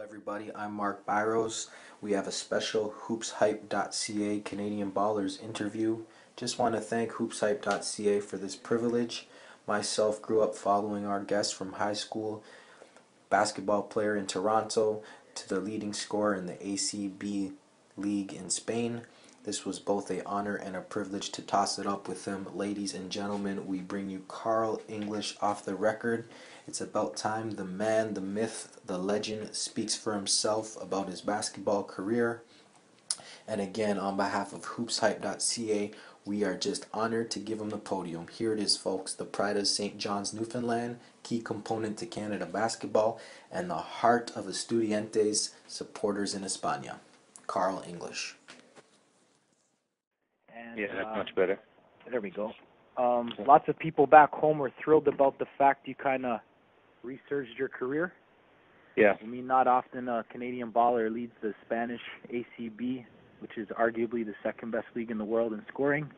everybody. I'm Mark Byros. We have a special hoopshype.ca Canadian Ballers interview. Just want to thank hoopshype.ca for this privilege. Myself grew up following our guest from high school, basketball player in Toronto, to the leading scorer in the ACB League in Spain. This was both a honor and a privilege to toss it up with them. Ladies and gentlemen, we bring you Carl English off the record. It's about time the man, the myth, the legend speaks for himself about his basketball career. And again, on behalf of hoopshype.ca, we are just honored to give him the podium. Here it is, folks, the pride of St. Johns Newfoundland, key component to Canada basketball, and the heart of Estudiantes supporters in España. Carl English. And, yeah, that's much better. There we go. Lots of people back home are thrilled about the fact you kind of resurged your career. Yeah. I mean, not often a Canadian baller leads the Spanish ACB, which is arguably the second best league in the world in scoring.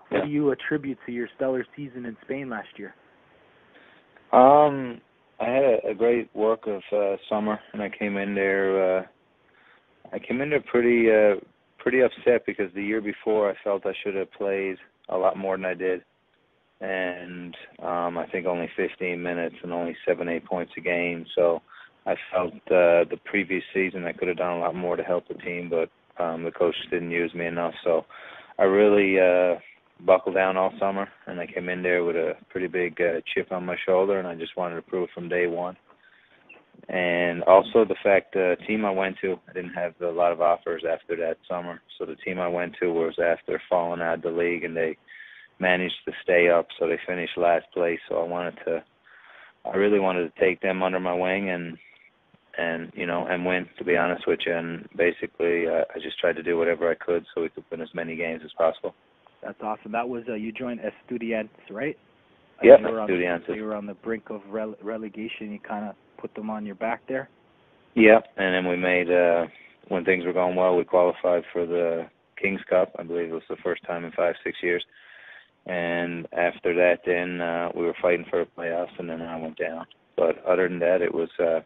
What do you attribute to your stellar season in Spain last year? I had a great work of summer, and I came in there. Pretty upset because the year before I felt I should have played a lot more than I did, and I think only 15 minutes and only 7-8 points a game. So I felt the previous season I could have done a lot more to help the team, but the coach didn't use me enough. So I really buckled down all summer, and I came in there with a pretty big chip on my shoulder, and I just wanted to prove from day one. And also the fact the team I went to, I didn't have a lot of offers after that summer. So the team I went to was after falling out of the league, and they managed to stay up, so they finished last place. So I really wanted to take them under my wing and win, to be honest with you. And basically, I just tried to do whatever I could so we could win as many games as possible. That's awesome. That was you joined Estudiantes, right? Yep, Estudiantes. You were on the brink of relegation. You kind of put them on your back there. Yeah, and then we made when things were going well, we qualified for the King's Cup. I believe it was the first time in 5-6 years. And after that, then we were fighting for the playoffs, and then I went down. But other than that, it was an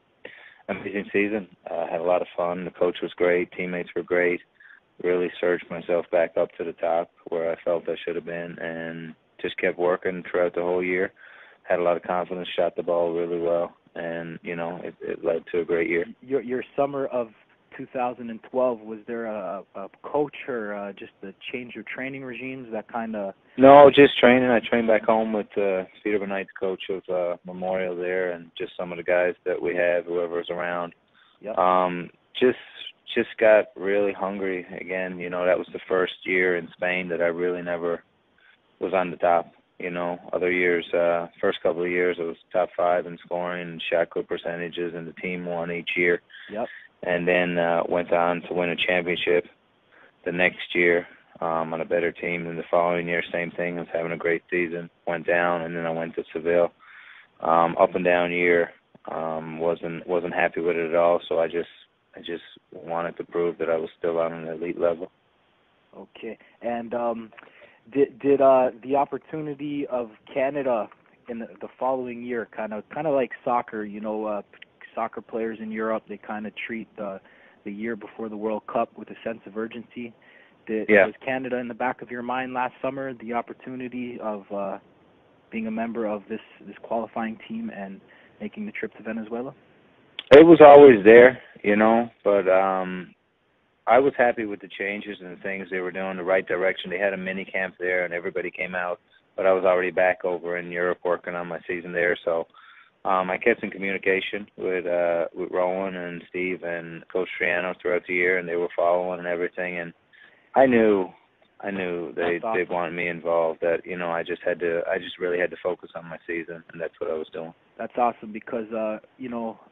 amazing season. I had a lot of fun. The coach was great. Teammates were great. Really surged myself back up to the top where I felt I should have been, and just kept working throughout the whole year. Had a lot of confidence, shot the ball really well, and, it led to a great year. Your summer of 2012, was there a coach or just a change of training regimes that kind of... No, just training. I trained back home with Peter Benight's coach of Memorial there, and just some of the guys that we have, whoever was around. Yep. Just got really hungry again. That was the first year in Spain that I really never was on the top. Other years, first couple of years, I was top 5 in scoring and shot good percentages, and the team won each year. Yep. And then went on to win a championship the next year on a better team. And the following year, same thing. I was having a great season. Went down, and then I went to Seville. Up and down year. Wasn't happy with it at all. So I just wanted to prove that I was still on an elite level. Okay. And did the opportunity of Canada in the following year, kind of like soccer, soccer players in Europe, they kind of treat the year before the World Cup with a sense of urgency. Was Canada in the back of your mind last summer, the opportunity of being a member of this qualifying team and making the trip to Venezuela? It was always there, but I was happy with the changes and the things they were doing, the right direction. They had a mini camp there, and everybody came out, but I was already back over in Europe working on my season there. So I kept in communication with Rowan and Steve and Coach Triano throughout the year, and they were following and everything. And I knew they wanted me involved. That I just really had to focus on my season, and that's what I was doing. That's awesome because a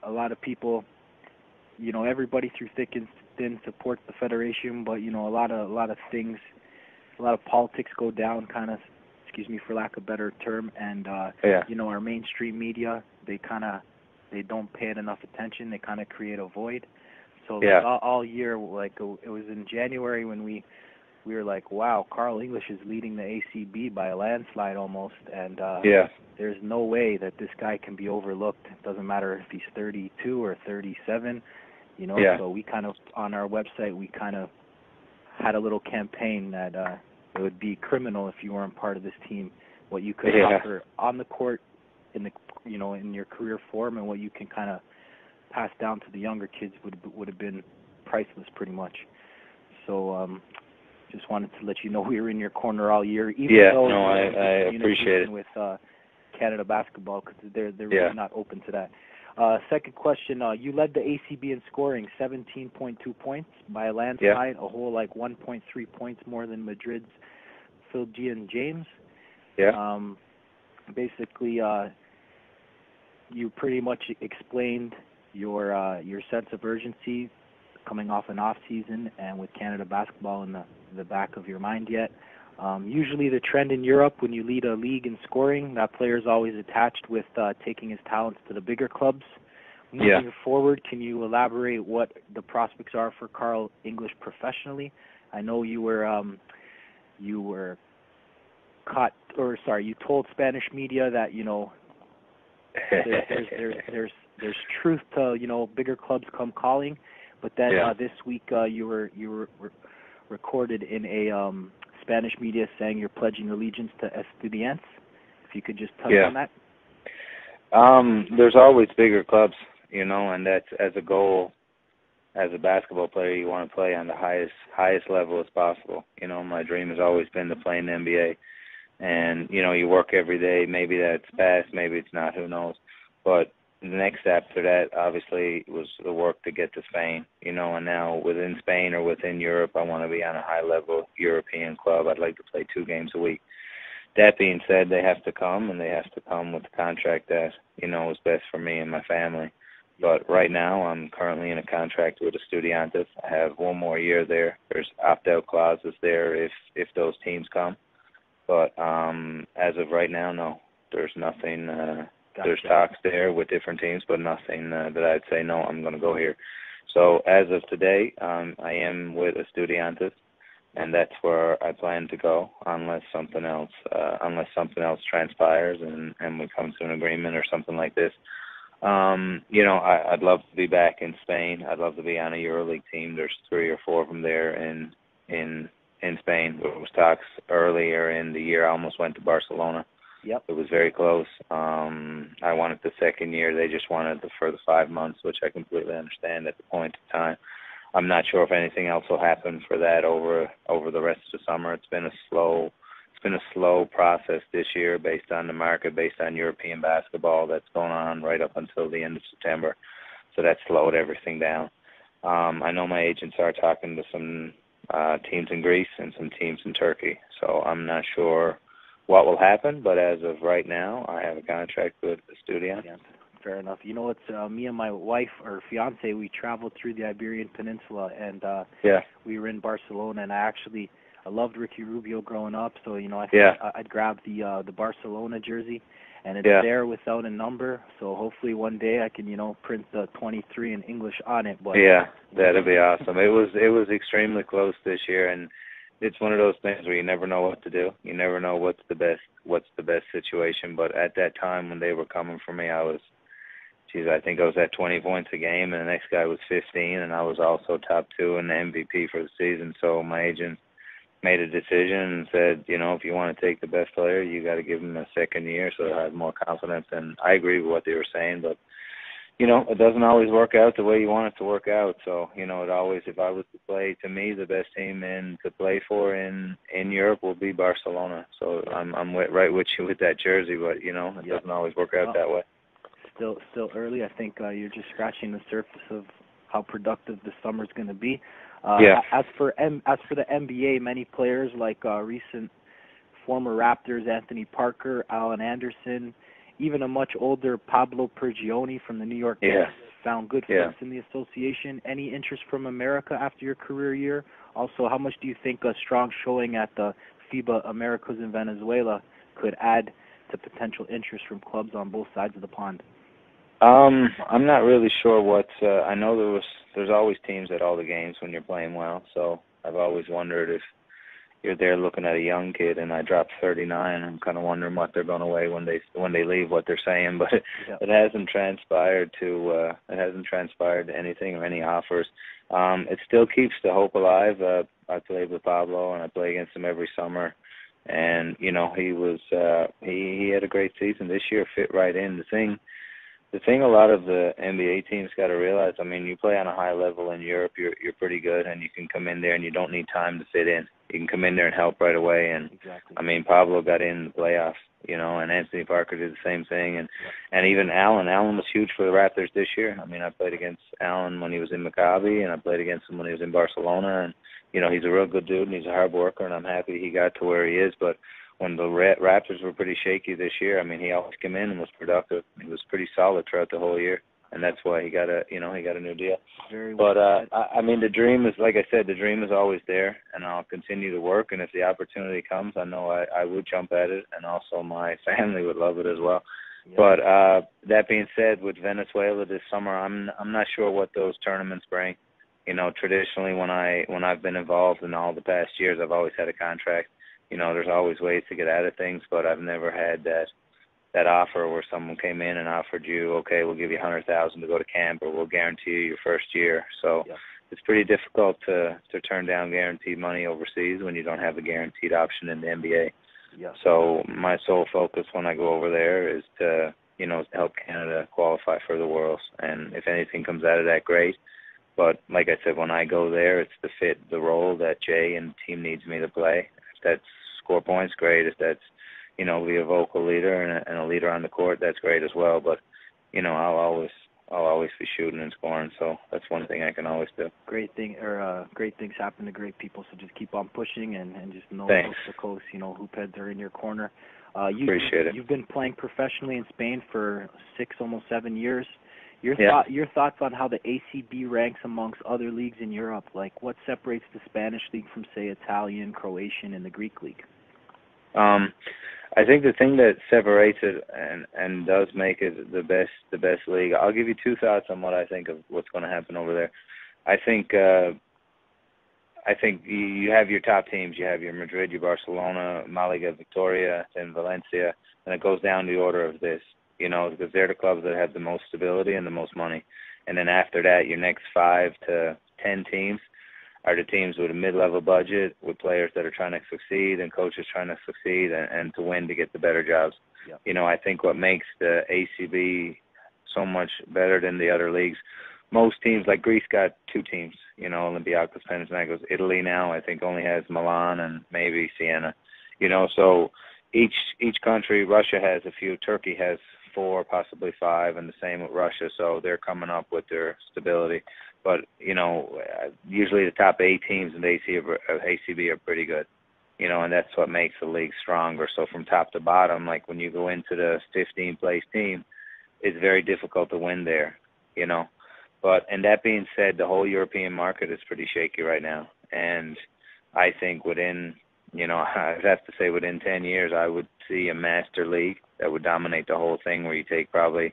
lot of people, everybody through thick and thin supports the federation, but a lot of things, a lot of politics go down, kind of, excuse me for lack of a better term, and our mainstream media, they don't pay it enough attention. They kind of create a void. So all year, like it was in January when we were like, wow, Carl English is leading the ACB by a landslide almost, and there's no way that this guy can be overlooked. It doesn't matter if he's 32 or 37. you know. Yeah. So we kind of, on our website, we kind of had a little campaign that it would be criminal if you weren't part of this team, what you could offer on the court, in the, you know, in your career form, and what you can kind of pass down to the younger kids would have been priceless, pretty much. So just wanted to let you know we were in your corner all year, even though I appreciate it. with Canada basketball, because they're really not open to that. Second question, you led the ACB in scoring, 17.2 points by a landslide, a whole like 1.3 points more than Madrid's Philgian James. Yeah. Basically, you pretty much explained your sense of urgency coming off an off season and with Canada basketball in the back of your mind yet. Usually the trend in Europe when you lead a league in scoring, that player is always attached with taking his talents to the bigger clubs. Moving forward, can you elaborate what the prospects are for Carl English professionally? I know you told Spanish media that, you know, there's truth to, you know, bigger clubs come calling, but then this week you were recorded in a Spanish media saying you're pledging allegiance to Estudiantes. If you could just touch on that. There's always bigger clubs, you know, and that's as a goal. As a basketball player, you want to play on the highest level as possible. You know, my dream has always been to play in the NBA. And, you know, you work every day. Maybe that's past, maybe it's not, who knows. But the next step after that, obviously, was the work to get to Spain, you know, and now within Spain or within Europe, I want to be on a high-level European club. I'd like to play 2 games a week. That being said, they have to come, and they have to come with the contract that, you know, is best for me and my family. But right now, I'm currently in a contract with Estudiantes. I have 1 more year there. There's opt-out clauses there if those teams come. But as of right now, no. There's nothing. There's talks there with different teams, but nothing that I'd say, no, I'm going to go here. So as of today, I am with Estudiantes, and that's where I plan to go unless something else transpires and we come to an agreement or something like this. You know, I'd love to be back in Spain. I'd love to be on a EuroLeague team. There's 3 or 4 of them there in Spain. There was talks earlier in the year. I almost went to Barcelona. Yep. It was very close. I wanted the second year. They just wanted for the 5 months, which I completely understand at the point in time. I'm not sure if anything else will happen for that over the rest of the summer. It's been a slow process this year based on the market, based on European basketball that's going on right up until the end of September. So that slowed everything down. I know my agents are talking to some teams in Greece and some teams in Turkey. So I'm not sure what will happen, but as of right now, I have a contract with Estudiantes. Yeah, fair enough. You know, it's me and my wife, or fiance, we traveled through the Iberian Peninsula, and we were in Barcelona, and I loved Ricky Rubio growing up, so, you know, I'd grab the Barcelona jersey, and it's there without a number, so hopefully one day I can, you know, print the 23 in English on it. But that'd be awesome. It was extremely close this year, and it's one of those things where you never know what to do. You never know what's the best situation. But at that time when they were coming for me, I think I was at 20 points a game, and the next guy was 15, and I was also top 2 in the MVP for the season. So my agent made a decision and said, you know, if you want to take the best player, you got to give him a second year so I have more confidence. And I agree with what they were saying, but you know, it doesn't always work out the way you want it to work out. So, you know, if I was to play, to me, the best team to play for in Europe will be Barcelona. So I'm right with you with that jersey, but, you know, it doesn't always work out that way. Still early. I think you're just scratching the surface of how productive the summer's going to be. As for the NBA, many players like recent former Raptors Anthony Parker, Allen Anderson, even a much older Pablo Prigioni from the New York Knicks found good fits in the association. Any interest from America after your career year? Also, how much do you think a strong showing at the FIBA Americas in Venezuela could add to potential interest from clubs on both sides of the pond? I'm not really sure what. I know there's always teams at all the games when you're playing well. So I've always wondered you're there looking at a young kid, and I dropped 39. I'm kind of wondering what they're going to weigh when they leave, what they're saying, but it hasn't transpired to anything or any offers. It still keeps the hope alive. I played with Pablo, and I play against him every summer, and he was he had a great season this year, fit right in. The thing a lot of the NBA teams got to realize, I mean, you play on a high level in Europe, you're pretty good, and you can come in there and you don't need time to fit in. You can come in there and help right away. And I mean, Pablo got in the playoffs, and Anthony Parker did the same thing, and even Allen was huge for the Raptors this year. I mean, I played against Allen when he was in Maccabi, and I played against him when he was in Barcelona, and he's a real good dude and he's a hard worker, and I'm happy he got to where he is. But when the Raptors were pretty shaky this year, I mean, he always came in and was productive. He was pretty solid throughout the whole year, and that's why he got a new deal. Very well but I mean, the dream is, like I said, the dream is always there, and I'll continue to work. And if the opportunity comes, I know I would jump at it, and also my family would love it as well. Yeah. But that being said, with Venezuela this summer, I'm not sure what those tournaments bring. Traditionally, when I've been involved in all the past years, I've always had a contract. There's always ways to get out of things, but I've never had that offer where someone came in and offered you, okay, we'll give you $100,000 to go to camp, or we'll guarantee you your first year. So it's pretty difficult to turn down guaranteed money overseas when you don't have a guaranteed option in the NBA. Yeah. So my sole focus when I go over there is to help Canada qualify for the Worlds, and if anything comes out of that, great. But like I said, when I go there, it's to fit the role that Jay and the team needs me to play. If that's score points, great. If that's, be a vocal leader and a leader on the court, that's great as well. But, I'll always be shooting and scoring. So that's one thing I can always do. Great things happen to great people. So just keep on pushing and just know coast to coast, hoop heads are in your corner. Appreciate it. You've been playing professionally in Spain for almost 7 years. Your thoughts on how the ACB ranks amongst other leagues in Europe? Like, what separates the Spanish league from, say, Italian, Croatian, and the Greek league? I think the thing that separates it and does make it the best league. I'll give you two thoughts on what I think of what's going to happen over there. I think you have your top teams. You have your Madrid, your Barcelona, Malaga, Victoria, and Valencia, and it goes down the order of this. Because they're the clubs that have the most stability and the most money. And then after that, your next 5 to 10 teams are the teams with a mid-level budget, with players that are trying to succeed and coaches trying to succeed and to win to get the better jobs. Yep. I think what makes the ACB so much better than the other leagues, most teams, like Greece got 2 teams, Olympiacos, Panathinaikos. Italy now, I think, only has Milan and maybe Siena. So each country, Russia has a few, Turkey has 4, possibly 5, and the same with Russia. So they're coming up with their stability. But, usually the top 8 teams in the ACB are pretty good, and that's what makes the league stronger. So from top to bottom, like when you go into the 15th-place team, it's very difficult to win there, But, and that being said, the whole European market is pretty shaky right now. And I think within 10 years, I would see a master league that would dominate the whole thing, where you take probably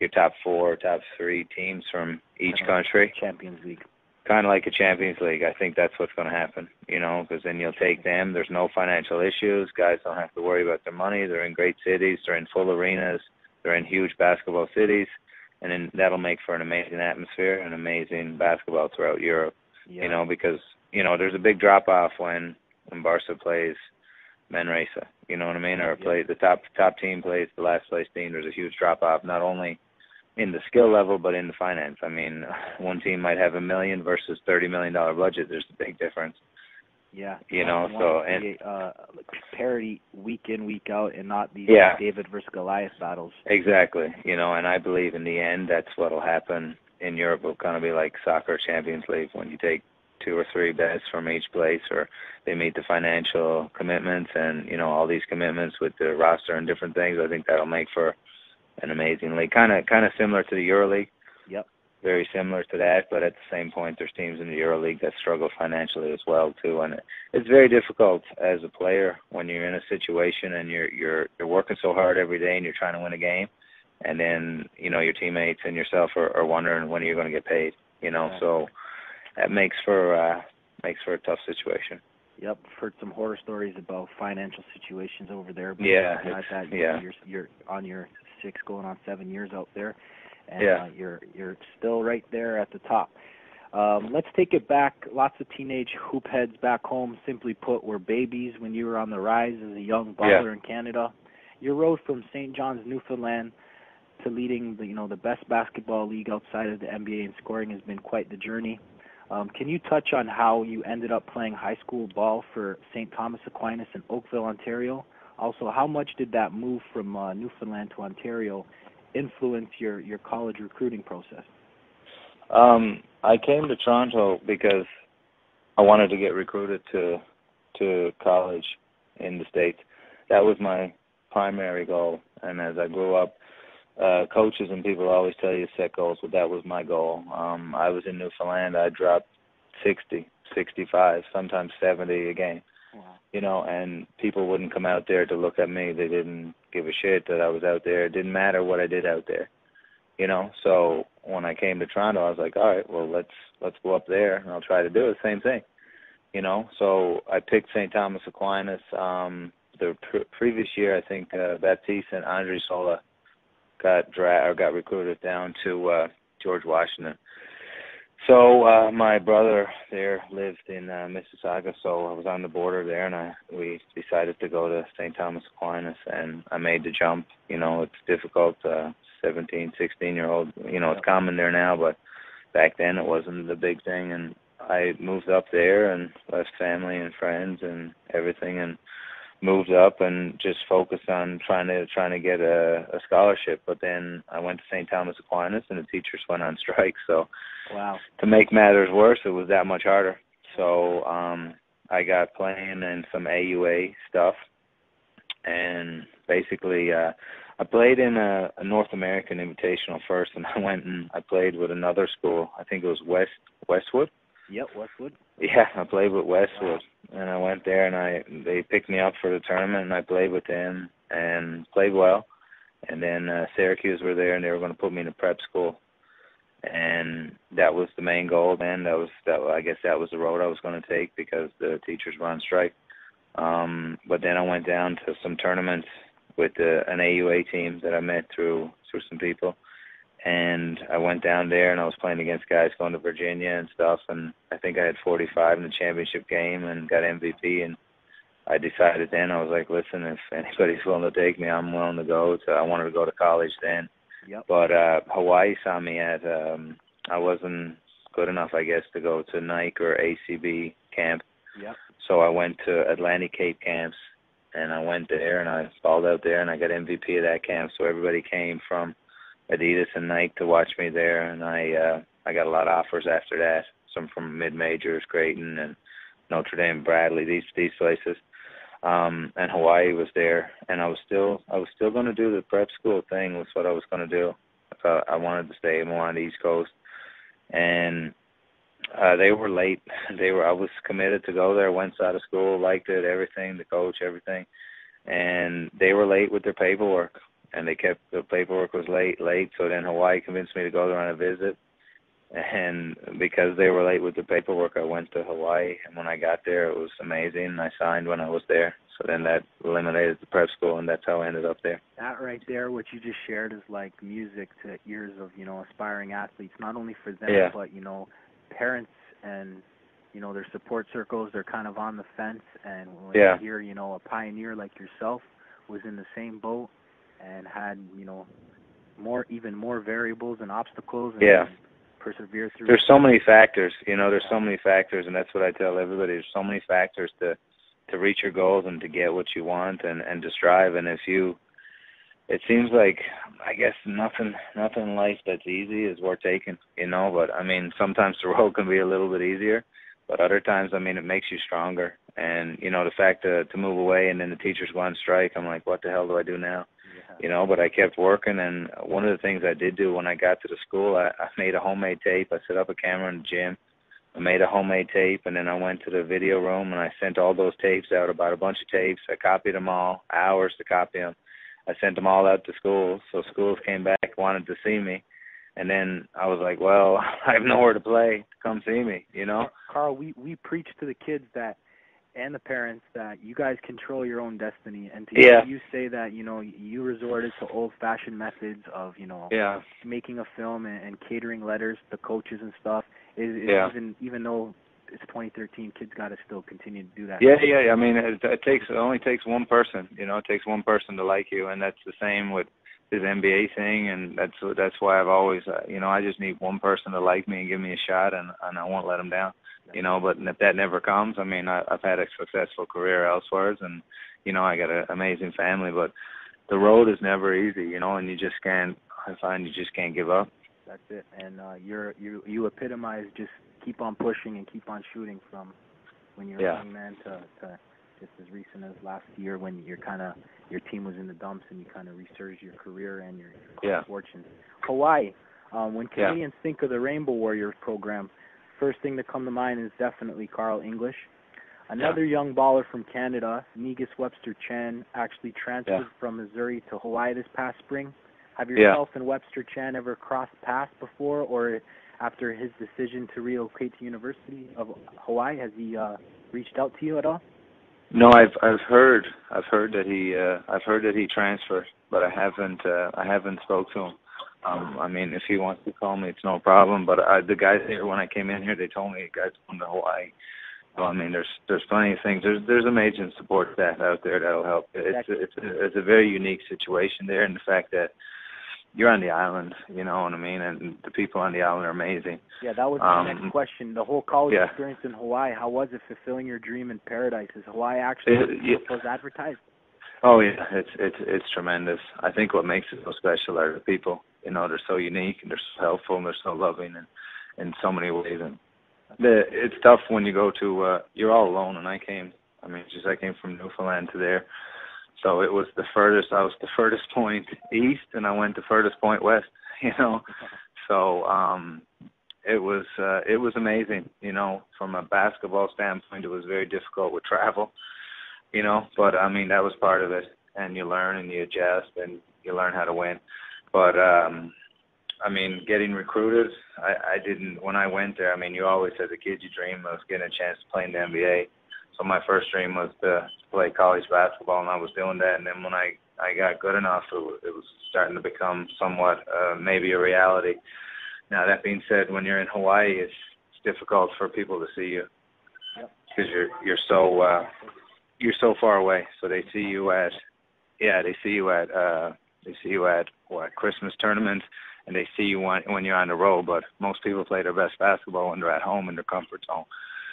your top 4, top 3 teams from each country. Champions League. Kind of like a Champions League. I think that's what's going to happen, because then you'll take them. There's no financial issues. Guys don't have to worry about their money. They're in great cities. They're in full arenas. They're in huge basketball cities. And then that'll make for an amazing atmosphere and amazing basketball throughout Europe, because, there's a big drop-off when Barca plays Manresa, you know what I mean? Or plays the top team plays the last place team. There's a huge drop off, not only in the skill level but in the finance. I mean, one team might have $1 million versus $30 million budget. There's a big difference. Yeah. Parity week in, week out, and not these David versus Goliath battles. Exactly. And I believe in the end that's what'll happen in Europe. It'll kind of be like soccer Champions League, when you take 2 or 3 best from each place, or they meet the financial commitments and, all these commitments with the roster and different things. I think that'll make for an amazing league. Kind of similar to the EuroLeague. Yep. Very similar to that, but at the same point, there's teams in the EuroLeague that struggle financially as well, too. And it's very difficult as a player when you're in a situation and you're working so hard every day and you're trying to win a game, and then, your teammates and yourself are wondering when you're going to get paid, So that makes for a tough situation. Yep, heard some horror stories about financial situations over there. But Yeah, besides that, yeah, you're on your going on 7 years out there, and yeah, you're still right there at the top. Let's take it back. Lots of teenage hoop heads back home, simply put, were babies when you were on the rise as a young baller in Canada. Your road from St. Johns, Newfoundland, to leading the best basketball league outside of the NBA in scoring has been quite the journey. Can you touch on how you ended up playing high school ball for St. Thomas Aquinas in Oakville, Ontario? Also, how much did that move from Newfoundland to Ontario influence your college recruiting process? I came to Toronto because I wanted to get recruited to college in the States. That was my primary goal. And as I grew up, coaches and people always tell you set goals, but that was my goal. I was in Newfoundland. I dropped 60, 65, sometimes 70 a game. Wow. And people wouldn't come out there to look at me. They didn't give a shit that I was out there. It didn't matter what I did out there. So when I came to Toronto, I was like, all right, well, let's go up there and I'll try to do the same thing. So I picked St. Thomas Aquinas. The previous year, I think Baptiste and Andre Sola got recruited down to George Washington. So my brother there lived in Mississauga, so I was on the border there, and we decided to go to St. Thomas Aquinas, and I made the jump. It's difficult, 17, 16-year-old. It's common there now, but back then it wasn't the big thing, and I moved up there and left family and friends and everything, and moved up and just focused on trying to get a scholarship. But then I went to St. Thomas Aquinas, and the teachers went on strike. So wow. To make matters worse, it was that much harder. So I got playing in some AUA stuff, and basically I played in a North American Invitational first, and I went and I played with another school. I think it was Westwood. Yep, Westwood. Yeah, I played with Westwood, and I went there, and they picked me up for the tournament, and I played with them and played well. And then Syracuse were there, and they were going to put me in a prep school, and that was the main goal. Then I guess that was the road I was going to take because the teachers were on strike. But then I went down to some tournaments with an AUA team that I met through some people. And I went down there, and I was playing against guys going to Virginia and stuff, and I think I had 45 in the championship game and got MVP. And I decided then, I was like, listen, if anybody's willing to take me, I'm willing to go. I wanted to go to college then. Yep. But Hawaii saw me I wasn't good enough, I guess, to go to Nike or ACB camp. Yep. So I went to Atlantic Cape camps, and I went there, and I balled out there, and I got MVP of that camp. So everybody came from Adidas and Nike to watch me there, and I got a lot of offers after that. Some from mid-majors, Creighton and Notre Dame, Bradley, these places. And Hawaii was there, and I was still going to do the prep school thing. Was what I was going to do. I wanted to stay more on the East Coast, and they were late. I was committed to go there. Went out of school, liked it, everything, the coach, everything, and they were late with their paperwork. And the paperwork was late, so then Hawaii convinced me to go there on a visit. And because they were late with the paperwork, I went to Hawaii. And when I got there, it was amazing. And I signed when I was there. So then that eliminated the prep school, and that's how I ended up there. That right there, what you just shared, is like music to ears of, aspiring athletes, not only for them, yeah. but, parents and, their support circles, they're kind of on the fence. And when yeah. you hear, a pioneer like yourself was in the same boat and had, even more variables and obstacles, and yeah. persevere through. There's so many factors, there's so many factors, and that's what I tell everybody. There's so many factors to reach your goals and to get what you want and to strive. And it seems like, I guess, nothing in life that's easy is worth taking, but I mean, sometimes the road can be a little bit easier, but other times, I mean, it makes you stronger. And, the fact to move away and then the teachers go on strike, I'm like, what the hell do I do now? Yeah. But I kept working, and one of the things I did do when I got to the school, I made a homemade tape. I set up a camera in the gym. I made a homemade tape, and then I went to the video room, and I sent all those tapes out, about a bunch of tapes. I copied them all, hours to copy them. I sent them all out to schools, so schools came back, wanted to see me. And then I was like, well, I have nowhere to play. Come see me, Carl, we preach to the kids that and the parents that you guys control your own destiny, and to Yeah. hear you say that, you resorted to old-fashioned methods of, Yeah. making a film and catering letters to coaches and stuff. Yeah. Even though it's 2013, kids got to still continue to do that. Yeah. I mean, it only takes one person. It takes one person to like you, and that's the same with this NBA thing. And that's why I've always, I just need one person to like me and give me a shot, and I won't let them down. But if that never comes, I mean, I've had a successful career elsewhere, and I got an amazing family, but the road is never easy, and you just can't. I find you just can't give up. That's it, and you epitomize just keep on pushing and keep on shooting from when you're a young man to just as recent as last year when your team was in the dumps and you kind of resurged your career and your fortunes. Hawaii, when Canadians think of the Rainbow Warriors program, first thing that come to mind is definitely Carl English. Another young baller from Canada, Negus Webster Chan, actually transferred from Missouri to Hawaii this past spring. Have yourself and Webster Chan ever crossed paths before, or after his decision to relocate to University of Hawaii, has he reached out to you at all? No, I've heard that he transferred, but I haven't spoke to him. I mean, if he wants to call me, it's no problem. But the guys here, when I came in here, they told me guys come to Hawaii. So I mean, there's plenty of things. There's amazing support staff out there that'll help. It's a very unique situation there, and the fact that you're on the island, you know what I mean, and the people on the island are amazing. Yeah, that was my next question. The whole college experience in Hawaii, how was it fulfilling your dream in paradise? Is Hawaii actually was advertised? Oh yeah, it's tremendous. I think what makes it so special are the people. They're so unique and they're so helpful and they're so loving and in so many ways. And it's tough when you go to you're all alone. And I came from Newfoundland to there. So it was the furthest. I was the furthest point east, and I went the furthest point west. So it was amazing. From a basketball standpoint, it was very difficult with travel. But I mean that was part of it, and you learn and you adjust and you learn how to win. But I mean, getting recruited, I didn't when I went there. I mean, you always as a kid you dream of getting a chance to play in the NBA. So my first dream was to play college basketball, and I was doing that. And then when I got good enough, it was starting to become somewhat maybe a reality. Now, that being said, when you're in Hawaii, it's difficult for people to see you because you're so far away. So they see you at Christmas tournaments, and they see you when you're on the road. But most people play their best basketball when they're at home in their comfort zone.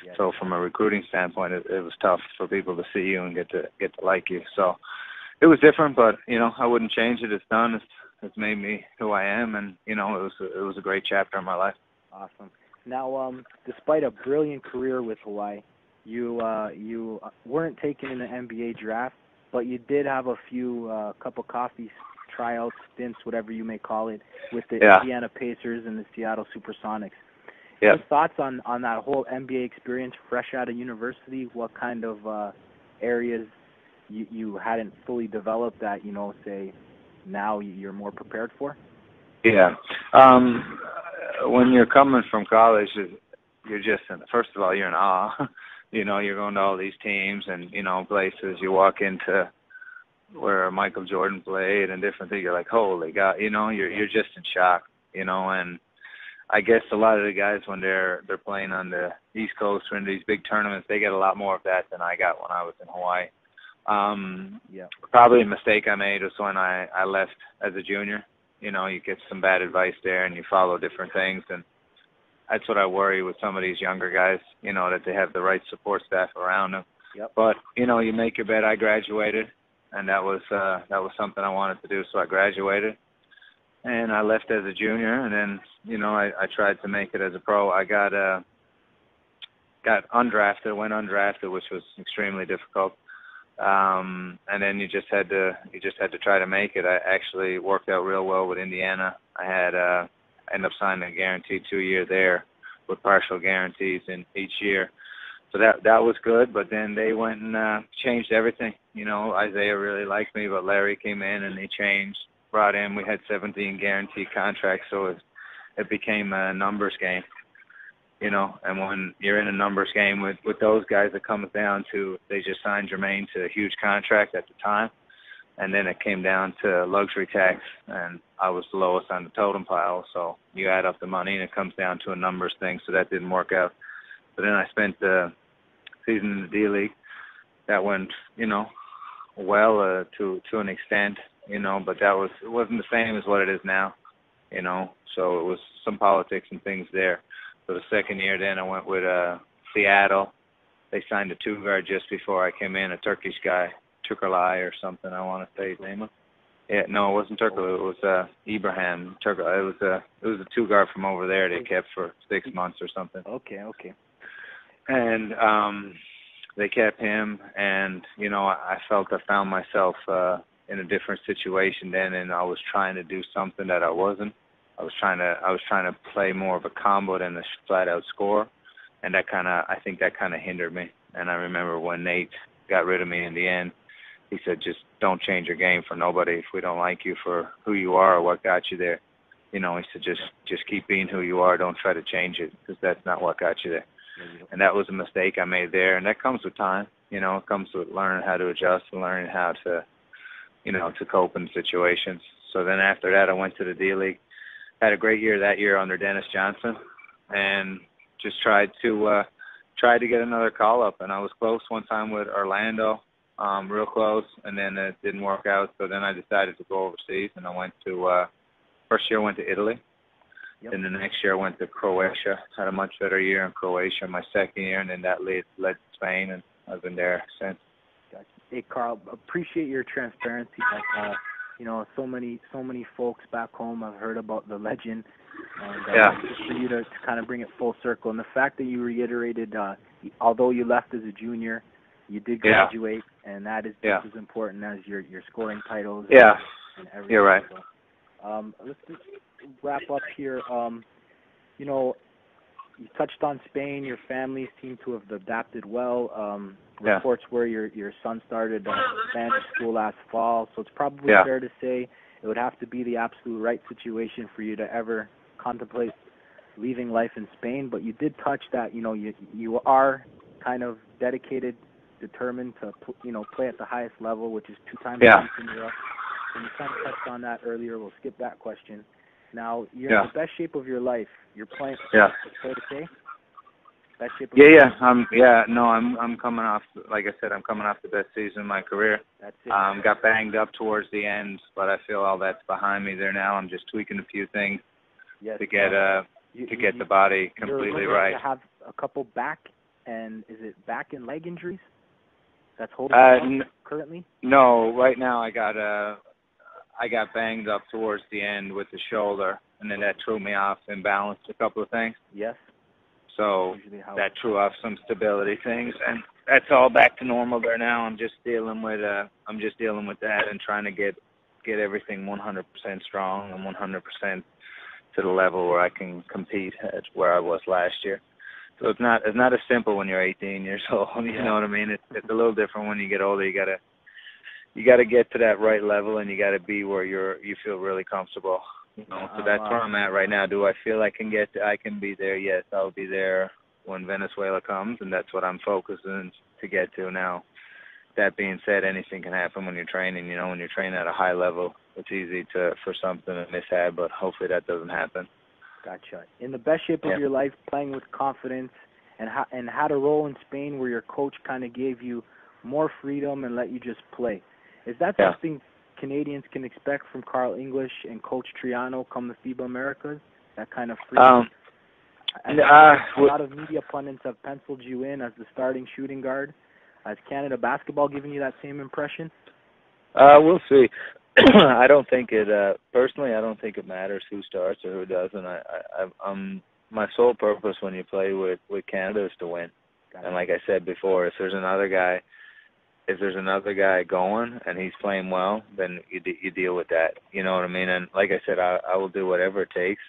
Yeah. So from a recruiting standpoint, it was tough for people to see you and get to like you. So it was different, but I wouldn't change it. It's done. It's made me who I am, and it was a great chapter in my life. Awesome. Now, despite a brilliant career with Hawaii, you weren't taken in the NBA draft, but you did have a few cup of coffee tryouts, stints, whatever you may call it, with the Indiana Pacers and the Seattle Supersonics. Yeah. Your thoughts on that whole NBA experience, fresh out of university? What kind of areas you hadn't fully developed that say now you're more prepared for? Yeah. When you're coming from college, you're just first of all you're in awe. You're going to all these teams and places. You walk into where Michael Jordan played and different things. You're like, holy God! You're just in shock. And I guess a lot of the guys when they're playing on the East Coast or in these big tournaments, they get a lot more of that than I got when I was in Hawaii. Probably a mistake I made was when I left as a junior. You get some bad advice there and you follow different things, and that's what I worry with some of these younger guys, that they have the right support staff around them. Yep. But, you make your bed. I graduated, and that was something I wanted to do, so I graduated. And I left as a junior, and then, I tried to make it as a pro. I got undrafted, went undrafted, which was extremely difficult. And then you just had to try to make it. I actually worked out real well with Indiana. I had ended up signing a guaranteed 2-year there with partial guarantees in each year. So that was good, but then they went and changed everything. Isaiah really liked me, but Larry came in and they brought in, we had 17 guaranteed contracts, so it became a numbers game. and when you're in a numbers game with those guys, it comes down to they just signed Jermaine to a huge contract at the time, and then it came down to luxury tax, and I was the lowest on the totem pile, so you add up the money, and it comes down to a numbers thing, so that didn't work out. But then I spent the season in the D-League. That went, well to an extent, but it wasn't the same as what it is now, so it was some politics and things there. So the second year then I went with Seattle. They signed a two-guard just before I came in, a Turkish guy, Turkalay or something, I want to say his name. Yeah, no, it wasn't Turkalay. It was Ibrahim Turkalay. It was a two-guard from over there they kept for 6 months or something. Okay. And they kept him, and I felt I found myself in a different situation then, and I was trying to do something that I wasn't. I was trying to play more of a combo than a flat-out score, and I think that kind of hindered me. And I remember when Nate got rid of me in the end, he said, just don't change your game for nobody. If we don't like you for who you are or what got you there, he said, just keep being who you are. Don't try to change it, because that's not what got you there. And that was a mistake I made there, and that comes with time. It comes with learning how to adjust and learning how to, to cope in situations. So then after that, I went to the D-League. Had a great year that year under Dennis Johnson, and just tried to get another call-up. And I was close one time with Orlando, real close, and then it didn't work out. So then I decided to go overseas, and I went to first year I went to Italy. Yep. Then the next year I went to Croatia. Had a much better year in Croatia my second year, and then that led to Spain, and I've been there since. Gotcha. Hey, Carl, appreciate your transparency. So many folks back home have heard about the legend, and just for you to kind of bring it full circle, and the fact that you reiterated, although you left as a junior, you did graduate, and that is just as important as your scoring titles. And everything. You're right. So, let's just wrap up here. You touched on Spain. Your family seem to have adapted well. Reports where your son started Spanish school last fall, so it's probably fair to say it would have to be the absolute right situation for you to ever contemplate leaving life in Spain. But you did touch that you are kind of dedicated, determined to play at the highest level, which is 2 times in Europe. And you kind of touched on that earlier. We'll skip that question. Now, you're in the best shape of your life. You're playing. It's fair to say. Best shape of your life. I'm coming off. Like I said, I'm coming off the best season of my career. That's it. Got banged up towards the end, but I feel all that's behind me there now. I'm just tweaking a few things to get the body completely right. To have a couple back and and leg injuries that's holding you up currently? No, right now I got banged up towards the end with the shoulder, and then that threw me off and balanced a couple of things. Yes. So that threw off some stability things, and that's all back to normal there now. I'm just dealing with that and trying to get everything 100% strong and 100% to the level where I can compete at where I was last year. So it's not as simple when you're 18 years old. You know what I mean? It's a little different when you get older. You gotta get to that right level, and you gotta be where you feel really comfortable. So that's where I'm at right now. Do I feel I can be there? Yes, I'll be there when Venezuela comes, and that's what I'm focusing to get to now. That being said, anything can happen when you're training. When you're training at a high level, it's easy for something to mishap, but hopefully that doesn't happen. Gotcha. In the best shape of your life, playing with confidence, and had a role in Spain where your coach kind of gave you more freedom and let you just play. Is that something Canadians can expect from Carl English and Coach Triano come the FIBA Americas? That kind of freedom? A lot of media pundits have penciled you in as the starting shooting guard. Has Canada basketball given you that same impression? We'll see. I don't think it personally. I don't think it matters who starts or who doesn't. My sole purpose when you play with Canada is to win. And like I said before, if there's another guy going and he's playing well, then you deal with that. You know what I mean? And like I said, I will do whatever it takes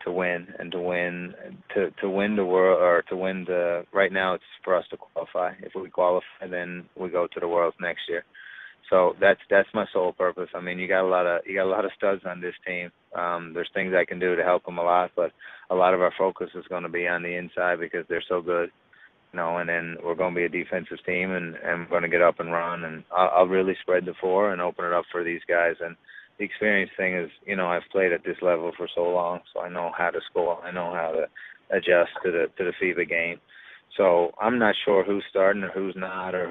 to win the world, or to win the. Right now, it's for us to qualify. If we qualify, then we go to the Worlds next year. So that's my sole purpose. I mean, you got a lot of studs on this team. There's things I can do to help them a lot, but a lot of our focus is going to be on the inside because they're so good, you know. And then we're going to be a defensive team, and we're going to get up and run, and I'll really spread the floor and open it up for these guys. And the experience thing is, you know, I've played at this level for so long, so I know how to score. I know how to adjust to the FIBA game. So I'm not sure who's starting or who's not, or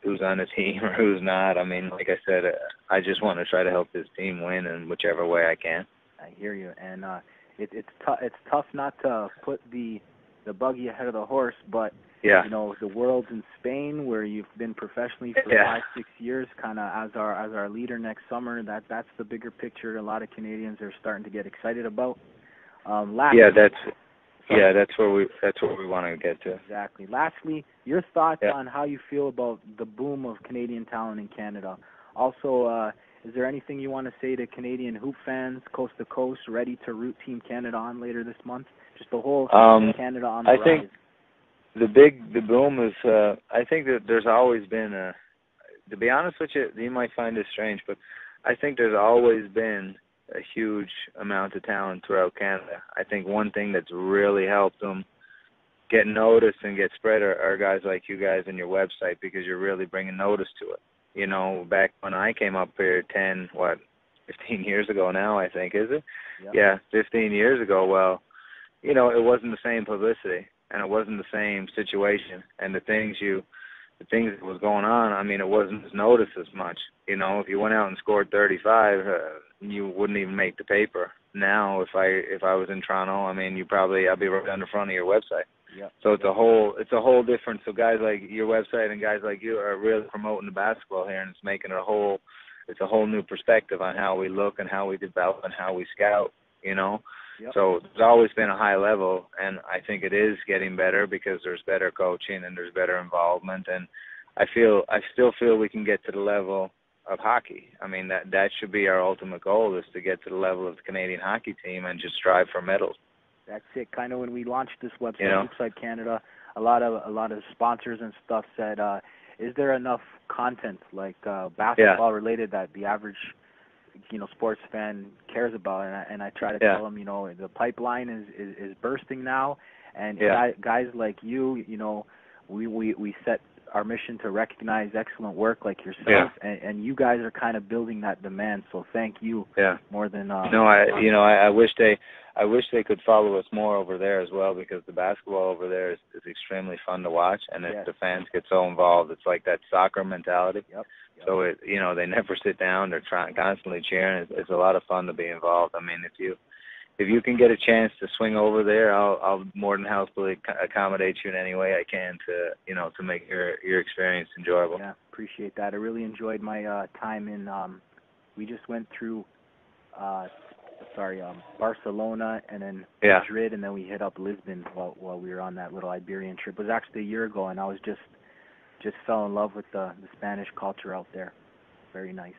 who's on the team or who's not. I mean, like I said, I just want to try to help this team win in whichever way I can. I hear you, and it's tough not to put the buggy ahead of the horse, but yeah, you know, the world's in Spain, where you've been professionally for yeah. 5-6 years, kind of as our leader next summer. That's the bigger picture. A lot of Canadians are starting to get excited about. That's where we want to get to. Exactly. Lastly, your thoughts yeah. on how you feel about the boom of Canadian talent in Canada. Also, is there anything you want to say to Canadian hoop fans, coast to coast, ready to root Team Canada on later this month? Just the whole Canada on the rise. I think the boom is. I think that there's always been to be honest with you, you might find this strange, but I think there's always been a huge amount of talent throughout Canada. I think one thing that's really helped them get noticed and get spread are guys like you guys and your website, because you're really bringing notice to it. You know, back when I came up here 15 years ago now, I think, is it? Yep. Yeah, 15 years ago. Well, you know, it wasn't the same publicity and it wasn't the same situation, and the things that was going on, I mean, it wasn't as noticed as much. You know, if you went out and scored 35, you wouldn't even make the paper. Now, if I was in Toronto, I mean, I'd be right on the front of your website. Yep. So it's a whole different. So guys like your website and guys like you are really promoting the basketball here, and it's making a whole new perspective on how we look and how we develop and how we scout. You know. Yep. So there's always been a high level, and I think it is getting better because there's better coaching and there's better involvement, and I still feel we can get to the level of hockey. I mean, that should be our ultimate goal, is to get to the level of the Canadian hockey team and just strive for medals. That's it. Kind of when we launched this website, you know? Hoopside Canada, a lot of sponsors and stuff said, is there enough content like basketball related that the average sports fan cares about? And I try to tell them, the pipeline is bursting now, and guys like you, we set our mission to recognize excellent work like yourself, and you guys are kind of building that demand. So thank you more than. I wish they could follow us more over there as well, because the basketball over there is extremely fun to watch, and the fans get so involved. It's like that soccer mentality. Yep. So they never sit down. They're constantly cheering. It's a lot of fun to be involved. I mean, if you can get a chance to swing over there, I'll more than happily accommodate you in any way I can to make your experience enjoyable. Yeah, appreciate that. I really enjoyed my time in. We just went through, Barcelona and then Madrid, and then we hit up Lisbon while we were on that little Iberian trip. It was actually a year ago, and I was just fell in love with the Spanish culture out there. Very nice.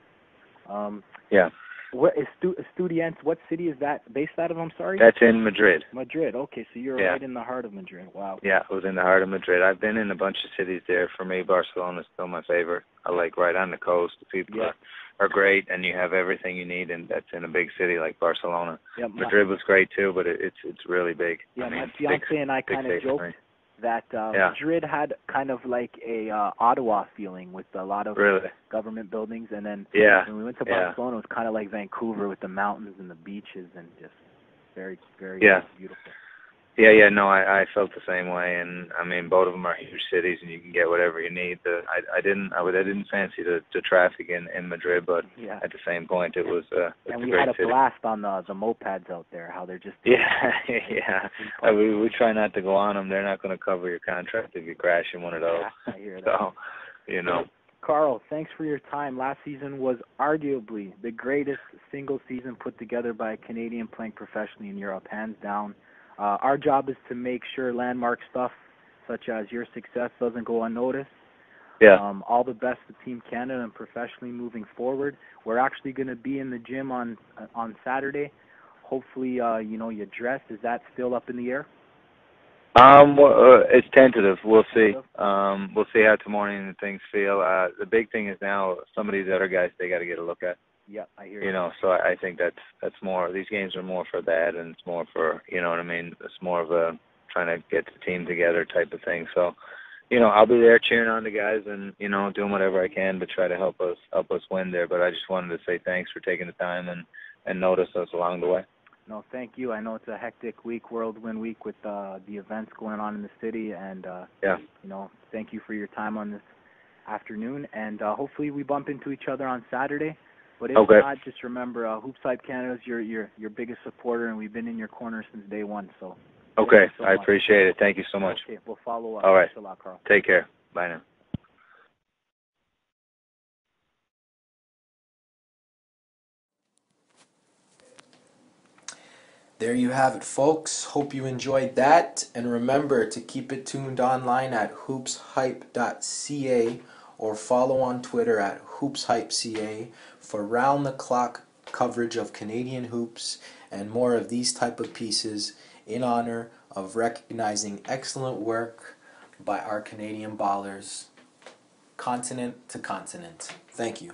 What is Estudiantes? What city is that based out of? I'm sorry. That's in Madrid. Madrid. Okay, so you're right in the heart of Madrid. Wow. Yeah, I was in the heart of Madrid. I've been in a bunch of cities there. For me, Barcelona is still my favorite. I like right on the coast. The people are great, and you have everything you need, and that's in a big city like Barcelona. Yeah, Madrid was great too, but it's really big. Yeah, my fiance and I kind of joked that Madrid had kind of like a Ottawa feeling with a lot of government buildings, and then when we went to Barcelona, it was kind of like Vancouver with the mountains and the beaches, and just very, very beautiful. No, I felt the same way, and I mean, both of them are huge cities, and you can get whatever you need. I didn't fancy the traffic in Madrid, but at the same point, it was and we had a blast on the mopeds out there. How they're just we try not to go on them. They're not going to cover your contract if you crash in one of those. I hear that. So, Carl, thanks for your time. Last season was arguably the greatest single season put together by a Canadian playing professionally in Europe, hands down. Our job is to make sure landmark stuff such as your success doesn't go unnoticed. All the best to Team Canada and professionally moving forward. We're actually going to be in the gym on Saturday. Hopefully, you dress. Is that still up in the air? It's tentative. We'll see. Tentative? We'll see how tomorrow and things feel. The big thing is now some of these other guys they got to get a look at. Yeah, I hear You know, so I think that's more. These games are more for that, and it's more for what I mean. It's more of a trying to get the team together type of thing. So, I'll be there cheering on the guys and doing whatever I can to try to help us win there. But I just wanted to say thanks for taking the time and notice us along the way. No, thank you. I know it's a hectic week, whirlwind week with the events going on in the city, and Yeah. Thank you for your time on this afternoon, and hopefully we bump into each other on Saturday. But if Okay. not, just remember, Hoops Hype Canada is your biggest supporter, and we've been in your corner since day one. So. Okay, Thank you so I much. appreciate it. Thank you so much. Okay, we'll follow up. All right. Thanks a lot, Carl. Take care. Bye now. There you have it, folks. Hope you enjoyed that. And remember to keep it tuned online at hoopshype.ca or follow on Twitter at hoopshypeca for round-the-clock coverage of Canadian hoops and more of these type of pieces in honor of recognizing excellent work by our Canadian ballers, continent to continent. Thank you.